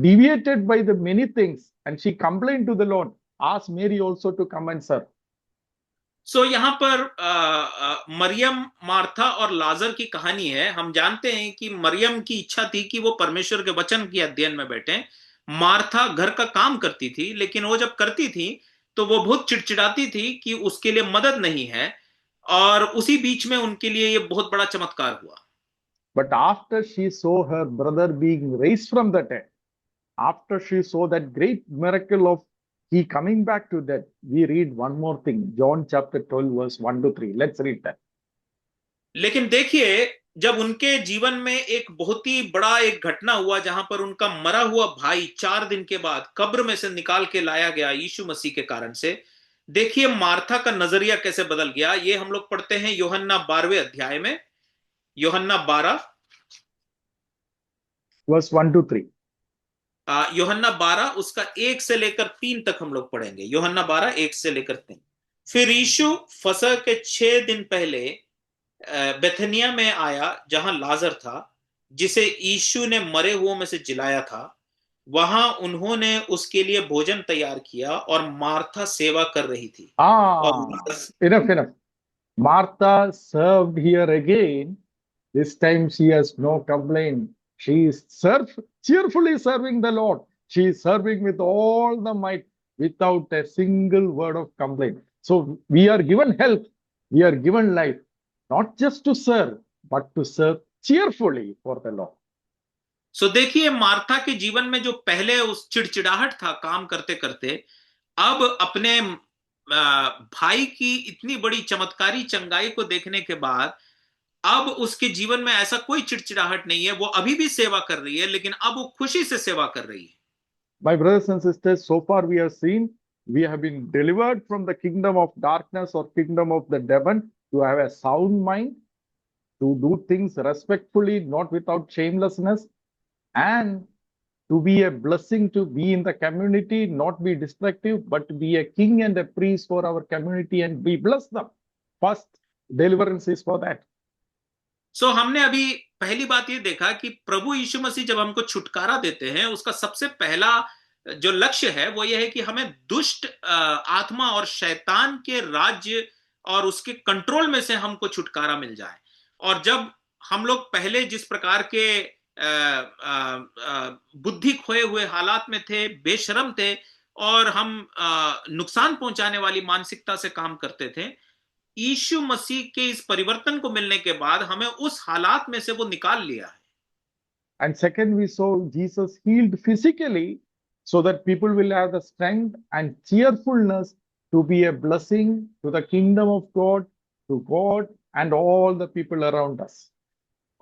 deviated by the many things, and she complained to the Lord. Ask Mary also to come and serve. सो यहाँ पर Maryam, Martha और लाजर की कहानी है। हम जानते हैं कि मरियम की इच्छा थी कि वो परमेश्वर के वचन के अध्ययन में बैठे। मार्था घर का काम करती थी, लेकिन वो जब करती थी तो वो बहुत चिड़चिड़ाती थी कि उसके लिए मदद नहीं है, और उसी बीच में उनके लिए ये बहुत बड़ा चमत्कार हुआ। But after she saw her brother being raised from the dead, after she saw that great miracle of he coming back to death, we read one more thing, John chapter 12, verse 1 to 3. Let's read that. लेकिन देखिए, जब उनके जीवन में एक बहुत ही बड़ा एक घटना हुआ जहां पर उनका मरा हुआ भाई 4 दिन के बाद कब्र में से निकाल के लाया गया यीशु मसीह के कारण से, देखिए मार्था का नजरिया कैसे बदल गया। ये हम लोग पढ़ते हैं यूहन्ना 12वें अध्याय में, यूहन्ना 12 verse 1 to 3. यूहन्ना 12 उसका 1 से लेकर 3 तक हम लोग पढ़ेंगे। यूहन्ना 12 1 से लेकर 3। फिर यीशु फसह के 6 दिन पहले बेथनिया में आया, जहां लाजर था, जिसे यीशु ने मरे हुओं में से जिलाया था। वहां उन्होंने उसके लिए भोजन तैयार किया और मार्था सेवा कर रही थी। और Enough. Martha served here again. This time she has no complaint. She is cheerfully serving the Lord. She is serving with all the might without a single word of complaint. So we are given health, we are given life, not just to serve, but to serve cheerfully for the Lord. सो देखिए, Martha के जीवन में जो पहले उस चिड़चिड़ाहट था काम करते करते, अब अपने भाई की इतनी बड़ी चमत्कारी चंगाई को देखने के बाद अब उसके जीवन में ऐसा कोई चिड़चिड़ाहट नहीं है। वो अभी भी सेवा कर रही है, लेकिन अब वो खुशी से सेवा कर रही है। My brothers and sisters, so far we have seen we have been delivered from the kingdom of darkness or kingdom of the devil to have a sound mind, to do things respectfully, not without shamelessness, and to be a blessing, to be in the community, not be destructive, but to be a king and a priest for our community and we bless them. First deliverance is for that. सो हमने अभी पहली बात ये देखा कि प्रभु यीशु मसीह जब हमको छुटकारा देते हैं, उसका सबसे पहला जो लक्ष्य है वो ये है कि हमें दुष्ट आत्मा और शैतान के राज्य और उसके कंट्रोल में से हमको छुटकारा मिल जाए। और जब हम लोग पहले जिस प्रकार के बुद्धि खोए हुए हालात में थे, बेशरम थे और हम नुकसान पहुंचाने वाली मानसिकता से काम करते थे, यीशु मसीह के इस परिवर्तन को मिलने के बाद हमें उस हालात में से वो निकाल लिया है। And second, we saw Jesus healed physically so that people will have the strength and cheerfulness to be a blessing to the kingdom of God, to God and all the people around us.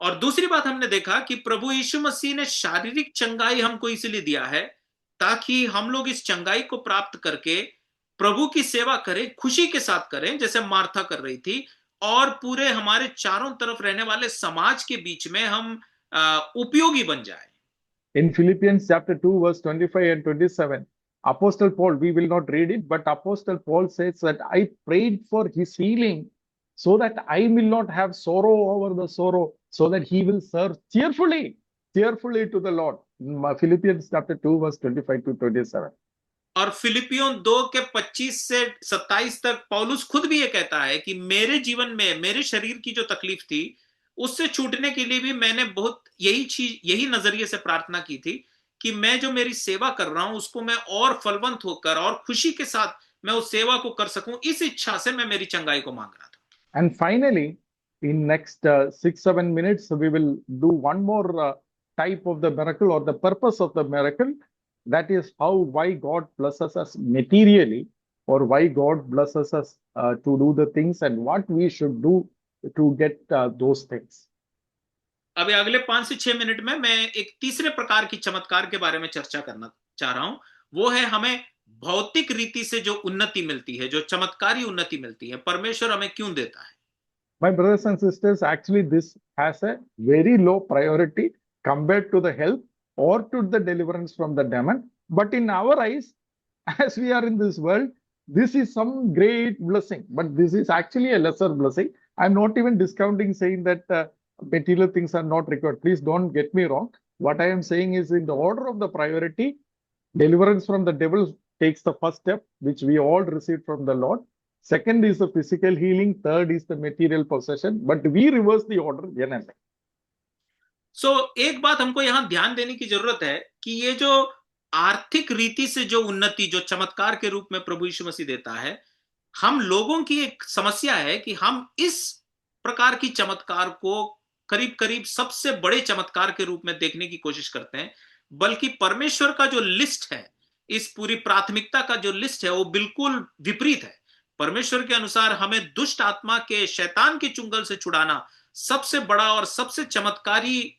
और दूसरी बात हमने देखा कि प्रभु यीशु मसीह ने शारीरिक चंगाई हमको इसलिए दिया है ताकि हम लोग इस चंगाई को प्राप्त करके प्रभु की सेवा करें, खुशी के साथ करें, जैसे मार्था कर रही थी, और पूरे हमारे चारों तरफ रहने वाले समाज के बीच में हम उपयोगी बन जाए। In Philippians chapter 2 verse 25 and 27, Apostle Paul, we will not read it, but Apostle Paul says that I prayed for his healing so that I will not have sorrow over the sorrow, so that he will serve cheerfully to the Lord. Philippians chapter 2 verse 25 to 27. और फिलिपियों 2 के 25 से 27 तक पौलुस खुद भी ये कहता है कि मेरे जीवन में मेरे शरीर की जो तकलीफ थी उससे छूटने के लिए भी मैंने बहुत यही नजरिए से प्रार्थना की थी कि मैं जो मेरी सेवा कर रहा हूं उसको मैं और फलवंत होकर और खुशी के साथ मैं उस सेवा को कर सकूं, इस इच्छा से मैं मेरी चंगाई को मांग रहा था। And finally, in next 6-7 minutes we will do one more type of the miracle or the purpose of the miracle. That is why God blesses us materially, or why God blesses us to do the things and what we should do to get those things. अभी अगले 5 से 6 minute में मैं एक तीसरे प्रकार की चमत्कार के बारे में चर्चा करना चाह रहा हूं। वो है हमें भौतिक रीति से जो उन्नति मिलती है, जो चमत्कारी उन्नति मिलती है, परमेश्वर हमें क्यों देता है। My brothers and sisters, actually this has a very low priority compared to the health or to the deliverance from the demon. But in our eyes, as we are in this world, this is some great blessing, but this is actually a lesser blessing. I'm not even discounting saying that material things are not required. Please don't get me wrong. What I am saying is in the order of the priority, deliverance from the devil takes the first step, which we all received from the Lord. Second is the physical healing. Third is the material possession. But we reverse the order generally. सो एक बात हमको यहां ध्यान देने की जरूरत है कि ये जो आर्थिक रीति से जो उन्नति जो चमत्कार के रूप में प्रभु यीशु मसीह देता है, हम लोगों की एक समस्या है कि हम इस प्रकार की चमत्कार को करीब करीब सबसे बड़े चमत्कार के रूप में देखने की कोशिश करते हैं, बल्कि परमेश्वर का जो लिस्ट है, इस पूरी प्राथमिकता का जो लिस्ट है वो बिल्कुल विपरीत है। परमेश्वर के अनुसार हमें दुष्ट आत्मा के, शैतान के चुंगल से छुड़ाना सबसे बड़ा और सबसे चमत्कारी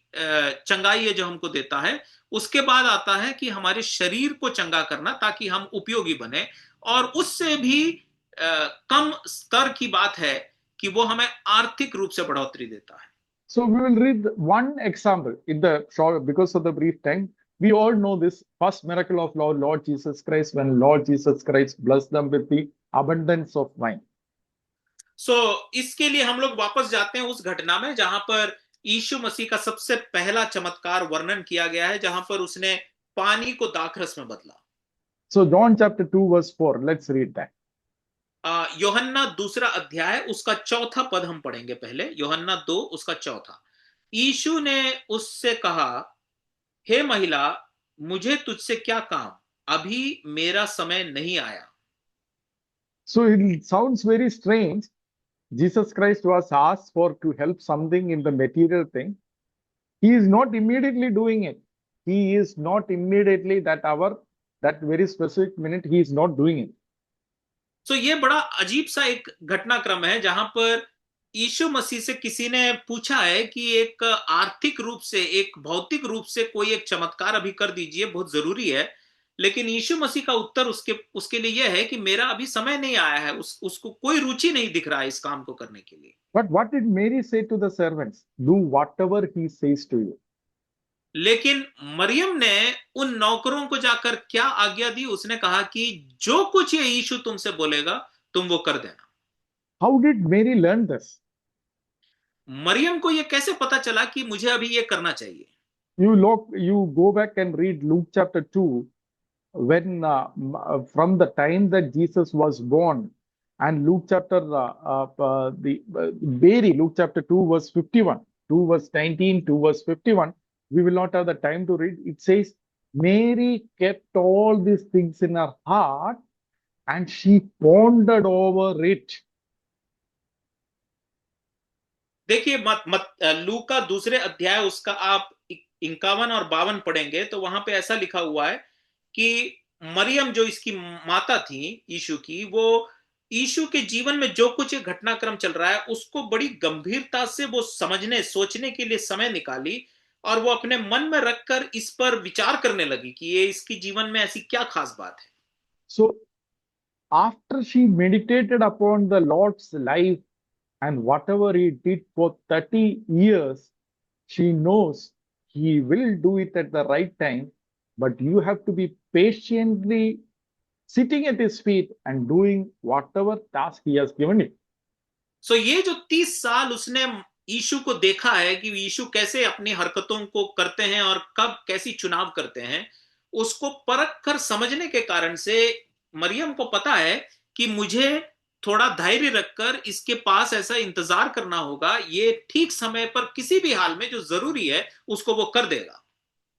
चंगाई है जो हमको देता है। उसके बाद आता है कि हमारे शरीर को चंगा करना ताकि हम उपयोगी बने, और उससे भी कम स्तर की बात है कि वो हमें आर्थिक रूप से बढ़ोतरी देता है। So we will read one example in the short, because of the brief time, We all know this first miracle of Lord Jesus Christ, when Lord Jesus Christ blessed them with the abundance of wine. सो इसके लिए हम लोग वापस जाते हैं उस घटना में जहां पर यीशु मसीह का सबसे पहला चमत्कार वर्णन किया गया है, जहां पर उसने पानी को दाखरस में बदला। So John chapter 2 verse 4, let's read that. यूहन्ना दूसरा अध्याय उसका चौथा पद हम पढ़ेंगे पहले। यूहन्ना 2 उसका चौथा। यीशु ने उससे कहा, हे महिला, मुझे तुझसे क्या काम, अभी मेरा समय नहीं आया। So it sounds very strange. Jesus Christ was asked for to help something in the material thing. He is not immediately doing it. He is not immediately that very specific minute, he is not doing it. सो ये बड़ा अजीब सा एक घटनाक्रम है जहां पर यीशु मसीह से किसी ने पूछा है कि एक आर्थिक रूप से, एक भौतिक रूप से कोई एक चमत्कार अभी कर दीजिए, बहुत जरूरी है। लेकिन यीशु मसीह का उत्तर उसके लिए यह है कि मेरा अभी समय नहीं आया है, उसको कोई रुचि नहीं दिख रहा है इस काम को करने के लिए। But what did Mary say to the servants? Do whatever he says to you. लेकिन मरियम ने उन नौकरों को जाकर क्या आज्ञा दी? उसने कहा कि जो कुछ ये यीशु तुमसे बोलेगा तुम वो कर देना। How did Mary learn this? Maryam को ये कैसे पता चला कि मुझे अभी ये करना चाहिए? You go back and read Luke chapter 2, when from the time that Jesus was born, and Luke chapter Luke chapter 2 verse 51, 2 verse 19, 2 verse 51. We will not have the time to read. It says, Mary kept all these things in her heart and she pondered over it. देखिए लूका दूसरे अध्याय उसका आप 51 और 52 पढ़ेंगे तो वहां पे ऐसा लिखा हुआ है कि मरियम जो इसकी माता थी यीशु की, वो यीशु के जीवन में जो कुछ घटनाक्रम चल रहा है उसको बड़ी गंभीरता से वो समझने सोचने के लिए समय निकाली और वो अपने मन में रखकर इस पर विचार करने लगी कि ये इसकी जीवन में ऐसी क्या खास बात है। So after she meditated upon the Lord's life and whatever he did for 30 years, she knows he will do it at the right time, but you have to be patiently sitting at his feet and doing whatever task he has given it. So ये जो 30 साल उसने यीशु को देखा है कि यीशु कैसे अपनी हरकतों को करते हैं और कब कैसी चुनाव करते हैं, उसको परख कर समझने के कारण से मरियम को पता है कि मुझे थोड़ा धैर्य रखकर इसके पास ऐसा इंतजार करना होगा, ये ठीक समय पर किसी भी हाल में जो जरूरी है उसको वो कर देगा।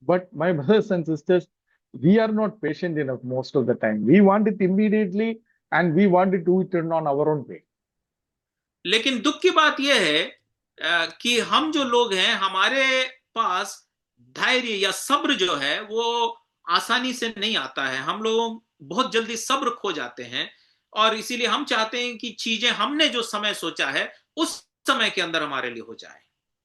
But my brothers and sisters, we are not patient enough most of the time. We want it immediately and we want to do it on our own way. लेकिन दुख की बात यह है कि हम जो लोग हैं हमारे पास धैर्य या सब्र जो है वो आसानी से नहीं आता है। हम लोग बहुत जल्दी सब्र खो जाते हैं और इसीलिए हम चाहते हैं कि चीजें हमने जो समय सोचा है उस समय के अंदर हमारे लिए हो जाए।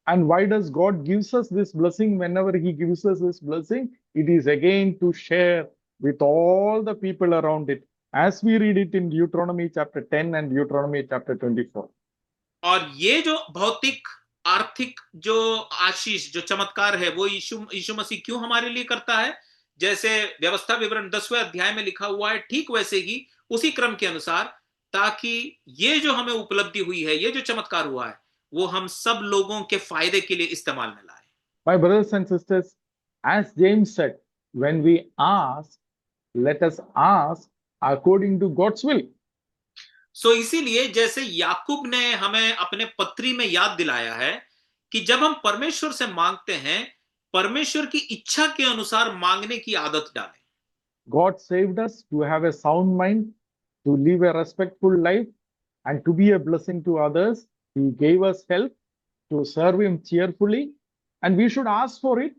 And why does God gives us this blessing? Whenever he gives us this blessing, it is again to share with all the people around it, as we read it in Deuteronomy chapter 10 and Deuteronomy chapter 24. और ये जो भौतिक आर्थिक जो आशीष जो चमत्कार है वो यीशु मसीह क्यों हमारे लिए करता है? जैसे व्यवस्था विवरण 10वें अध्याय में लिखा हुआ है, ठीक वैसे ही उसी क्रम के अनुसार, ताकि ये जो हमें उपलब्धि हुई है, ये जो चमत्कार हुआ है, वो हम सब लोगों के फायदे के लिए इस्तेमाल में लाए। My brothers and sisters, as James said, when we ask, let us ask according to God's will. सो इसीलिए जैसे याकूब ने हमें अपने पत्री में याद दिलाया है कि जब हम परमेश्वर से मांगते हैं, परमेश्वर की इच्छा के अनुसार मांगने की आदत डालें। God saved us to have a sound mind, to live a respectful life, and to be a blessing to others. He gave us help to serve him cheerfully, and we should ask for it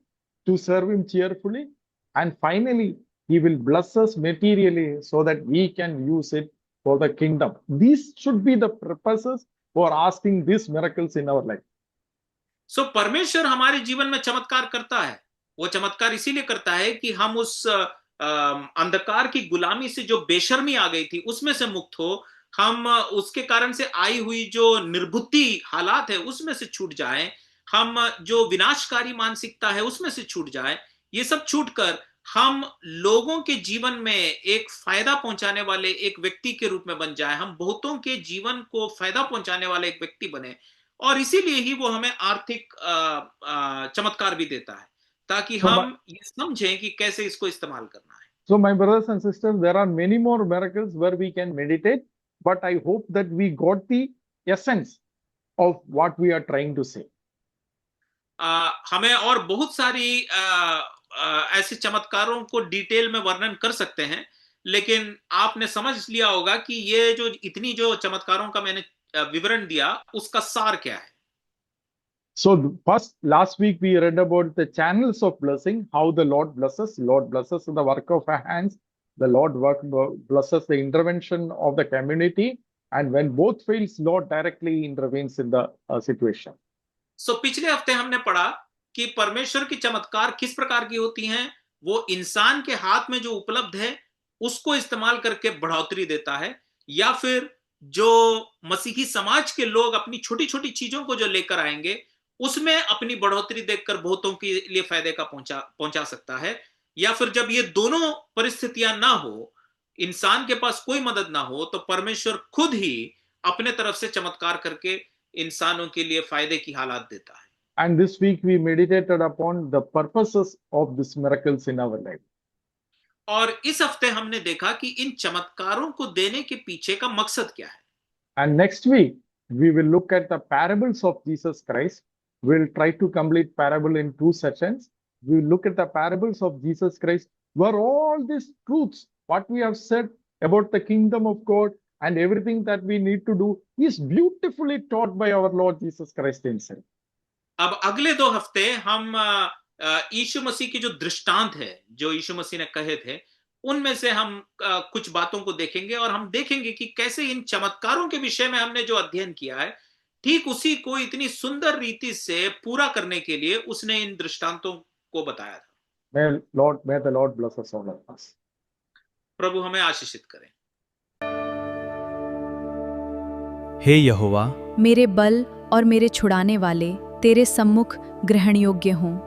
to serve him cheerfully. And finally, he will bless us materially so that we can use it for the kingdom. These should be the purposes for asking these miracles in our life. सो परमेश्वर हमारे जीवन में चमत्कार करता है। वो चमत्कार इसीलिए करता है कि हम उस अंधकार की गुलामी से जो बेशर्मी आ गई थी उसमें से मुक्त हो, हम उसके कारण से आई हुई जो निर्बुद्धि हालात है उसमें से छूट जाएं, हम जो विनाशकारी मानसिकता है उसमें से छूट जाएं। ये सब छूटकर हम लोगों के जीवन में एक फायदा पहुंचाने वाले एक व्यक्ति के रूप में बन जाए, हम बहुतों के जीवन को फायदा पहुंचाने वाले एक व्यक्ति बने। और इसीलिए ही वो हमें आर्थिक चमत्कार भी देता है, ताकि So हम ये समझें कि कैसे इसको इस्तेमाल करना है। So, my brothers and sisters, there are many more miracles where we can meditate, but I hope that we got the essence of what we are trying to say. हमें और बहुत सारी ऐसे चमत्कारों को डिटेल में वर्णन कर सकते हैं, लेकिन आपने समझ लिया होगा कि ये जो इतनी जो चमत्कारों का मैंने विवरण दिया, उसका सार क्या है। So, first, last week we read about the channels of blessing, how the Lord blesses the work of our hands, the Lord blesses the intervention of the community, and when both fails, Lord directly intervenes in the situation. सो पिछले हफ्ते हमने पढ़ा कि परमेश्वर की चमत्कार किस प्रकार की होती हैं। वो इंसान के हाथ में जो उपलब्ध है उसको इस्तेमाल करके बढ़ोतरी देता है, या फिर जो मसीही समाज के लोग अपनी छोटी छोटी चीजों को जो लेकर आएंगे उसमें अपनी बढ़ोतरी देखकर बहुतों के लिए फायदे का पहुंचा सकता है। या फिर जब ये दोनों परिस्थितियां ना हो, इंसान के पास कोई मदद ना हो, तो परमेश्वर खुद ही अपने तरफ से चमत्कार करके इंसानों के लिए फायदे की हालात देता है। And this week we meditated upon the purposes of these miracles in our life. और इस हफ्ते हमने देखा कि इन चमत्कारों को देने के पीछे का मकसद क्या है। And next week we will look at the parables of Jesus Christ. We'll try to complete parable in 2 sessions. We'll look at the parables of Jesus Christ, where all these truths, what we have said about the kingdom of God and everything that we need to do, is beautifully taught by our Lord Jesus Christ himself. अब अगले 2 हफ्ते हम यीशु मसीह की जो दृष्टांत है, जो यीशु मसीह ने कहे थे, उनमें से हम कुछ बातों को देखेंगे और हम देखेंगे कि कैसे इन चमत्कारों के विषय में हमने जो अध्ययन किया है, ठीक उसी को इतनी सुंदर रीति से पूरा करने के लिए उसने इन दृष्टांतों को बताया था। May the Lord bless us all of us. प्रभु हमें आशीषित करें। हे यहोवा, मेरे बल और मेरे छुड़ाने वाले तेरे सम्मुख ग्रहण योग्य हों।